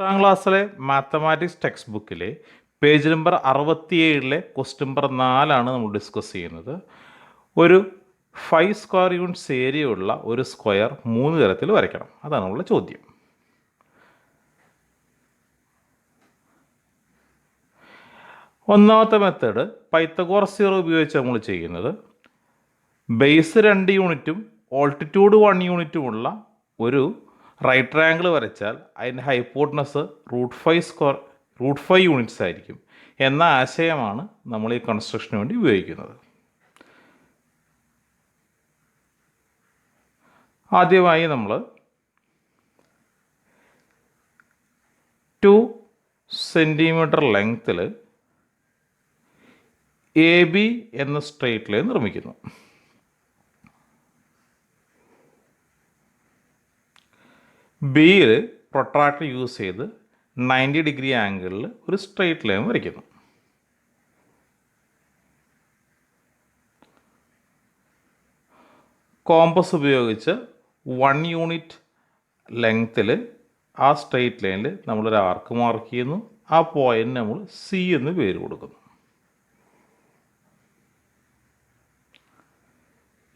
10ാം ക്ലാസ്സിലെ mathematics text ബുക്കിലെ page number 67 question number 4 നമ്മൾ ഡിസ്കസ് ചെയ്യുന്നത്. ഒരു 5 സ്ക്വയർ യൂണിറ്റ്സ് ഏരിയയുള്ള ഒരു സ്ക്വയർ 3 തരത്തിൽ വരയ്ക്കണം. അതാണ് നമ്മളുടെ ചോദ്യം. ഒന്നാമത്തെ മെത്തേഡ് പൈത്തഗോറസ് തിയറം ഉപയോഗിച്ച് നമ്മൾ ചെയ്യുന്നത്, ബേസ് 2 യൂണിറ്റും ഓൾട്ടിറ്റ്യൂഡ് 1 യൂണിറ്റുമുള്ള ഒരു റൈറ്റ് ട്രയാങ്കിൾ വരച്ചാൽ അതിൻ്റെ ഹൈപ്പോട്ടനസ് √5 യൂണിറ്റ്സ് ആയിരിക്കും എന്ന ആശയമാണ് നമ്മൾ ഈ കൺസ്ട്രക്ഷന് വേണ്ടി ഉപയോഗിക്കുന്നത്. ആദ്യമായി നമ്മൾ 2 സെൻറ്റിമീറ്റർ ലെങ്ത്തിൽ AB എന്ന സ്ട്രെയിറ്റ് ലൈൻ നിർമ്മിക്കുന്നു. ബിയിൽ പ്രൊട്രാക്ടർ യൂസ് ചെയ്ത് 90 ഡിഗ്രി ആംഗിളിൽ ഒരു സ്ട്രെയിറ്റ് ലൈൻ വരയ്ക്കുന്നു. കോമ്പസ് ഉപയോഗിച്ച് 1 യൂണിറ്റ് ലെങ്ത്തിൽ ആ സ്ട്രെയിറ്റ് ലൈനിൽ നമ്മളൊരു ആർക്ക് മാർക്ക് ചെയ്യുന്നു. ആ പോയിന്റ് നമ്മൾ സി എന്ന് പേര് കൊടുക്കുന്നു.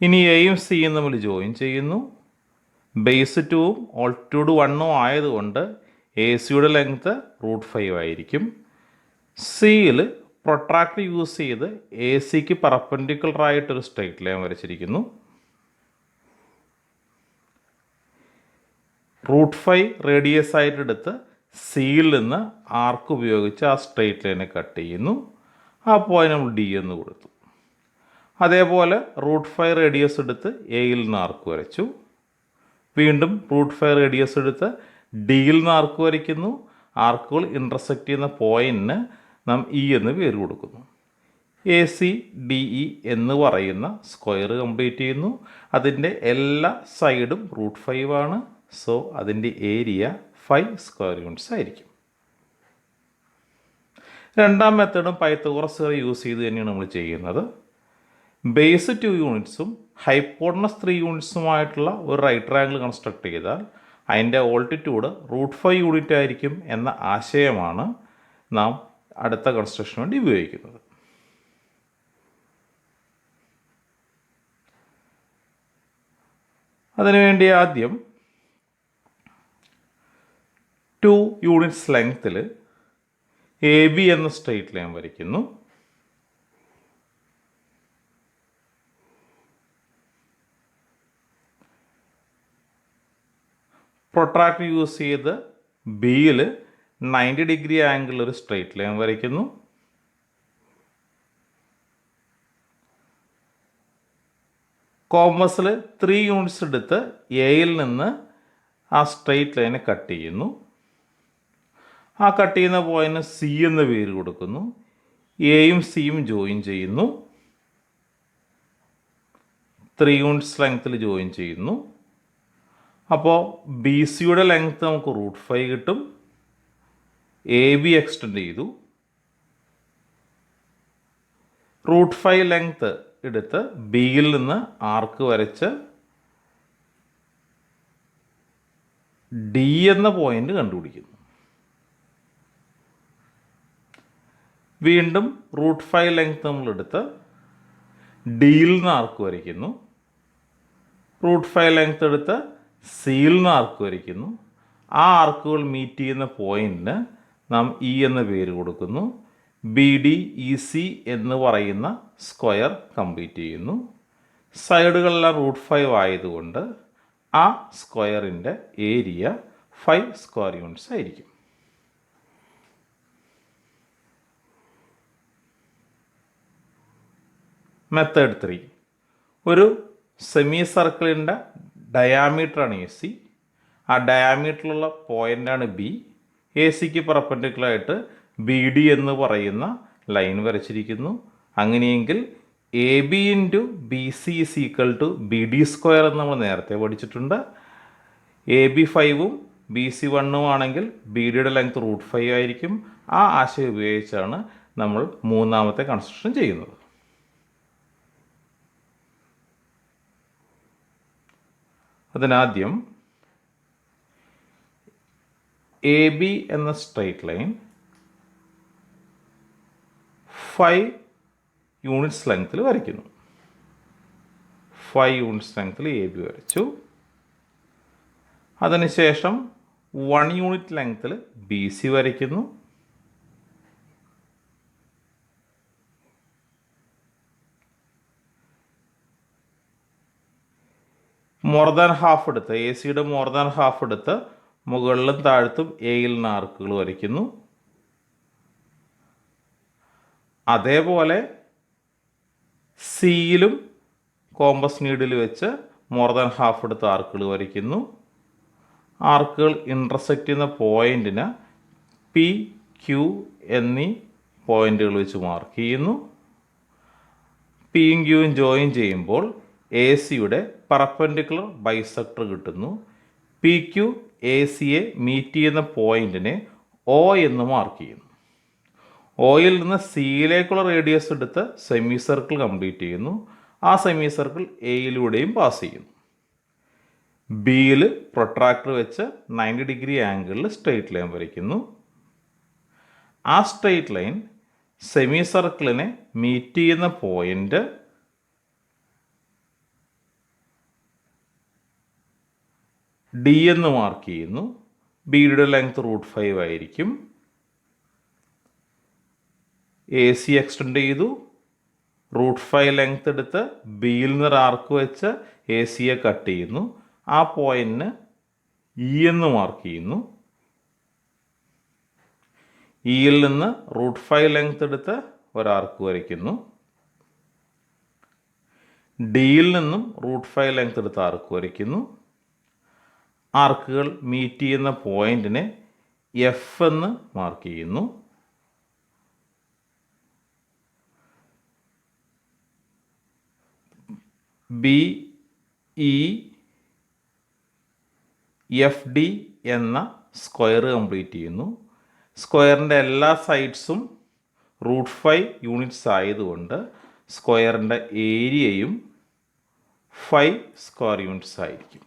ഇനി എയും സിയും നമ്മൾ ജോയിൻ ചെയ്യുന്നു. ബേസ് 2ഉം ഓൾട്ടിറ്റ്യൂഡ് 1ഉം ആയതുകൊണ്ട് എ സിയുടെ ലെങ്ത്ത് √5 ആയിരിക്കും. സിയിൽ പ്രൊട്രാക്ടർ യൂസ് ചെയ്ത് എ സിക്ക് പെർപെൻഡിക്കുലറായിട്ടൊരു സ്ട്രെയിറ്റ് ലൈൻ വരച്ചിരിക്കുന്നു. √5 റേഡിയസ് ആയിട്ട് എടുത്ത് സിയിൽ നിന്ന് ആർക്ക് ഉപയോഗിച്ച് ആ സ്ട്രെയിറ്റ് ലൈനെ കട്ട് ചെയ്യുന്നു. ആ പോയിന്റ് നമ്മൾ ഡി എന്ന് കൊടുത്തു. അതേപോലെ √5 റേഡിയസ് എടുത്ത് എയിൽ നിന്ന് ആർക്ക് വരച്ചു. വീണ്ടും √5 റേഡിയസ് എടുത്ത് ഡിയിൽ നിന്ന് ആർക്ക് വരയ്ക്കുന്നു. ആർക്കുകൾ ഇൻ്റർസെക്റ്റ് ചെയ്യുന്ന പോയിന്റിന് നാം ഇ എന്ന് പേര് കൊടുക്കുന്നു. ACDE എന്ന് പറയുന്ന സ്ക്വയർ കംപ്ലീറ്റ് ചെയ്യുന്നു. അതിൻ്റെ എല്ലാ സൈഡും √5 ആണ്. സോ അതിൻ്റെ ഏരിയ 5 സ്ക്വയർ യൂണിറ്റ്സ് ആയിരിക്കും. രണ്ടാം മെത്തേഡും പൈത്തഗോറസ് തിയറം യൂസ് ചെയ്ത് തന്നെയാണ് നമ്മൾ ചെയ്യുന്നത്. ബേസ് 2 യൂണിറ്റ്സും ഹൈപ്പോട്ടനസ് 3 യൂണിറ്റ്സുമായിട്ടുള്ള ഒരു റൈറ്റ് ട്രയാങ്കിൾ കൺസ്ട്രക്ട് ചെയ്താൽ അതിൻ്റെ ഓൾട്ടിറ്റ്യൂഡ് √5 യൂണിറ്റ് ആയിരിക്കും എന്ന ആശയമാണ് നാം അടുത്ത കൺസ്ട്രക്ഷന് വേണ്ടി ഉപയോഗിക്കുന്നത്. അതിനുവേണ്ടി ആദ്യം 2 യൂണിറ്റ്സ് ലെങ്ത്തിൽ AB എന്ന സ്ട്രെയിറ്റ് ലൈൻ വരയ്ക്കുന്നു. പ്രൊട്രാക്ടർ യൂസ് ചെയ്ത് ബിയിൽ 90 ഡിഗ്രി ആംഗിളിൽ ഒരു സ്ട്രെയിറ്റ് ലൈൻ വരയ്ക്കുന്നു. കോമ്പസിൽ 3 യൂണിറ്റ്സ് എടുത്ത് എയിൽ നിന്ന് ആ സ്ട്രെയിറ്റ് ലൈനെ കട്ട് ചെയ്യുന്നു. ആ കട്ട് ചെയ്യുന്ന പോയിന്റ് സി എന്ന പേര് കൊടുക്കുന്നു. എയും സിയും ജോയിൻ ചെയ്യുന്നു. 3 യൂണിറ്റ്സ് ലെങ്ത്തിൽ ജോയിൻ ചെയ്യുന്നു. അപ്പോൾ ബി സിയുടെ ലെങ്ത്ത് നമുക്ക് √5 കിട്ടും. AB എക്സ്റ്റെൻഡ് ചെയ്തു. √5 ലെങ്ത്ത് എടുത്ത് ബിയിൽ നിന്ന് ആർക്ക് വരച്ച് ഡി എന്ന പോയിന്റ് കണ്ടുപിടിക്കുന്നു. വീണ്ടും √5 ലെങ്ത്ത് നമ്മളെടുത്ത് ഡിയിൽ നിന്ന് ആർക്ക് വരയ്ക്കുന്നു. √5 ലെങ്ത്ത് എടുത്ത് സിയിൽ നിന്ന് ആർക്ക് വരയ്ക്കുന്നു. ആ ആർക്കുകൾ മീറ്റ് ചെയ്യുന്ന പോയിന്റിന് നാം ഇ എന്ന പേര് കൊടുക്കുന്നു. BDEC എന്ന് പറയുന്ന സ്ക്വയർ കംപ്ലീറ്റ് ചെയ്യുന്നു. സൈഡുകളെല്ലാം √5 ആയതുകൊണ്ട് ആ സ്ക്വയറിൻ്റെ ഏരിയ 5 സ്ക്വയർ യൂണിറ്റ്സ് ആയിരിക്കും. മെത്തേഡ് 3, ഒരു സെമി സർക്കിളിൻ്റെ ഡയാമീറ്ററാണ് AC. ആ ഡയാമീറ്ററിലുള്ള പോയിൻ്റാണ് B. ACക്ക് പെർപെൻഡിക്കുലറായിട്ട് BD എന്ന് പറയുന്ന ലൈൻ വരച്ചിരിക്കുന്നു. അങ്ങനെയെങ്കിൽ AB × BC = BD² എന്ന് നമ്മൾ നേരത്തെ പഠിച്ചിട്ടുണ്ട്. AB 5ഉം BC 1ഉം ആണെങ്കിൽ BDയുടെ ലെങ്ത് √5 ആയിരിക്കും. ആ ആശയം ഉപയോഗിച്ചാണ് നമ്മൾ മൂന്നാമത്തെ കൺസ്ട്രക്ഷൻ ചെയ്യുന്നത്. അതിനാദ്യം എ ബി എന്ന സ്ട്രെയിറ്റ് ലൈൻ 5 യൂണിറ്റ്സ് ലെങ്ത്തിൽ വരയ്ക്കുന്നു. 5 യൂണിറ്റ്സ് ലെങ്ത്തിൽ എ ബി വരച്ചു. അതിനുശേഷം 1 യൂണിറ്റ് ലെങ്ത്തിൽ ബി സി വരയ്ക്കുന്നു. മോർ ദാൻ ഹാഫ് എടുത്ത് എ സിയുടെ മോർ ദാൻ ഹാഫ് എടുത്ത് മുകളിലും താഴത്തും എയിൽ നിന്ന് ആർക്കുകൾ വരയ്ക്കുന്നു. അതേപോലെ സിയിലും കോമ്പസ് നീഡിൽ വെച്ച് മോർ ദാൻ ഹാഫ് എടുത്ത് ആർക്കുകൾ വരയ്ക്കുന്നു. ആർക്കുകൾ ഇൻ്റർസെക്റ്റ് ചെയ്യുന്ന പോയിന്റിന് പി ക്യു എന്നീ പോയിന്റുകൾ വെച്ച് മാർക്ക് ചെയ്യുന്നു. പിയും ക്യൂവും ജോയിൻ ചെയ്യുമ്പോൾ എ സിയുടെ പെർപെൻഡിക്കുലർ ബൈസെക്ടർ കിട്ടുന്നു. പി ക്യു എ സിയെ മീറ്റ് ചെയ്യുന്ന പോയിന്റിനെ ഒ എന്ന് മാർക്ക് ചെയ്യുന്നു. ഒയിൽ നിന്ന് സിയിലേക്കുള്ള റേഡിയസ് എടുത്ത് സെമി സർക്കിൾ കംപ്ലീറ്റ് ചെയ്യുന്നു. ആ സെമി സർക്കിൾ എയിലൂടെയും പാസ് ചെയ്യുന്നു. ബിയിൽ പ്രൊട്രാക്ടർ വെച്ച് 90 ഡിഗ്രി ആംഗിളിൽ സ്ട്രെയിറ്റ് ലൈൻ വരയ്ക്കുന്നു. ആ സ്ട്രെയിറ്റ് ലൈൻ സെമി സർക്കിളിനെ മീറ്റ് ചെയ്യുന്ന പോയിന്റ് ഡി എന്ന് മാർക്ക് ചെയ്യുന്നു. ബിയുടെ ലെങ്ത് √5 ആയിരിക്കും. എ സി എക്സ്റ്റെൻഡ് ചെയ്തു. √5 ലെങ്ത് എടുത്ത് ബിയിൽ നിന്ന് ആർക്ക് വെച്ച് എ സിയെ കട്ട് ചെയ്യുന്നു. ആ പോയിന്റിന് ഇ എന്ന് മാർക്ക് ചെയ്യുന്നു. ഇയിൽ നിന്ന് √5 ലെങ്ത് എടുത്ത് ഒരാർക്ക് വരയ്ക്കുന്നു. ഡിയിൽ നിന്നും √5 ലെങ്ത് എടുത്ത് ആർക്ക് വരയ്ക്കുന്നു. ആർക്കുകൾ മീറ്റ് ചെയ്യുന്ന പോയിന്റിനെ എഫ് എന്ന് മാർക്ക് ചെയ്യുന്നു. ബി ഇ എഫ് ഡി എന്ന സ്ക്വയർ കംപ്ലീറ്റ് ചെയ്യുന്നു. സ്ക്വയറിൻ്റെ എല്ലാ സൈഡ്സും √5 യൂണിറ്റ്സ് ആയതുകൊണ്ട് സ്ക്വയറിൻ്റെ ഏരിയയും 5 സ്ക്വയർ യൂണിറ്റ്സ് ആയിരിക്കും.